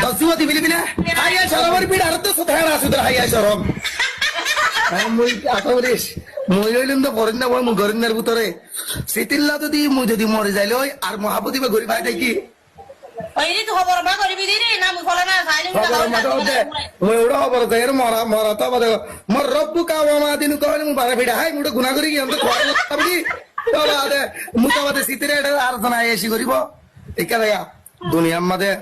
দসুয়াতি বিলিবিনা হাইয়া শরমের পিড় আর তো সুধারা সুধরা হাইয়া শরম মুই আতরিস মুই হইলাম তো পরেন না মুই গরিনার ভিতরে সিতিল্লা যদি মরে যাইলে আর মহাপতি বা গরিব ভাই কি ওইনি তো খবর বা করিবি দিনি না মুই ফলা না খাইলে মুই ওড়া খবর দেয় মরা মরা তো বাদে মোর রব্বু কাওয়া দিনু কইলে মু বারা ভিড়া হাই মুড়ে গুনা করি কি অন্ত খাবি তো বাদে মুতা বাদে সিতিরে আর জানা এসি করিব একা ভাইয়া দুনিয়ার মধ্যে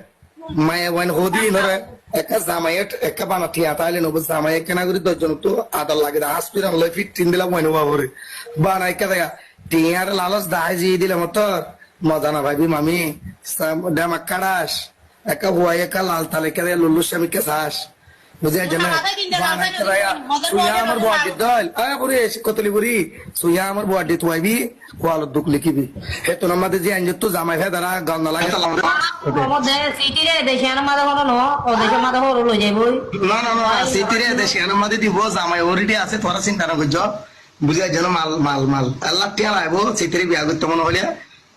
মায়া ওয়ান হোদি নরে একা জামাইট একা বানা ঠিয়া তাইলে নব জামাই কেনা করি 10 জন তো আদার লাগে হাসপিটাল লই ফিট তিন দিলা মইনো বাবরে বানা একা ভাইয়া টিয়ার লালস দাই জি দিলাম তোর মজা না ভাবি মামি ডেমাক কাড়াস একা হুয়াই একা লাল তালে কে লুল্লু স্বামী কে চাস বুঝে জানা সুইয়া আমার বডি দল আয় বুড়ি কতলি বুড়ি সুইয়া আমার বডি তুইবি কোয়াল দুঃখ লিখিবি হে তো আমাদের যে আইন তো জামাই ভে দাঁড়া গান না লাগে আমাদের সিটিরে দেশিয়ার মাঝে হলো না ও দেশের মাঝে হলো লই যাইব না না না সিটিরে দেশিয়ার মাঝে দিব জামাই ওরিটি আছে তোরা চিন্তা না করছ বুঝে যেন মাল মাল মাল আল্লাহ টিয়া লাইব সিটিরে বিয়া করতে মনে হলে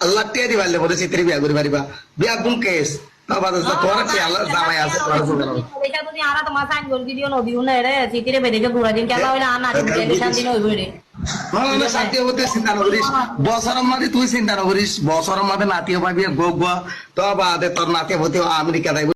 আল্লাহ টিয়া দিবালে বলে সিটিরে বিয়া করে পারিবা বিয়া কোন কেস বাবা তোরা টিয়া জামাই আছে তোরা দেখা তুমি আরা তোমার সাইন করে দিও নদিও না রে সিটিরে বেদেকে ঘুরা দিন কেলা হইলা না দিন শান্তি নই হইবে না শান্তি হতে চিন্তা না করিস বছরের মধ্যে তুই চিন্তা না করিস বছরের মধ্যে নাতিও পাবি গো গো তো বাদে তোর নাতি হতে আমেরিকা যাইব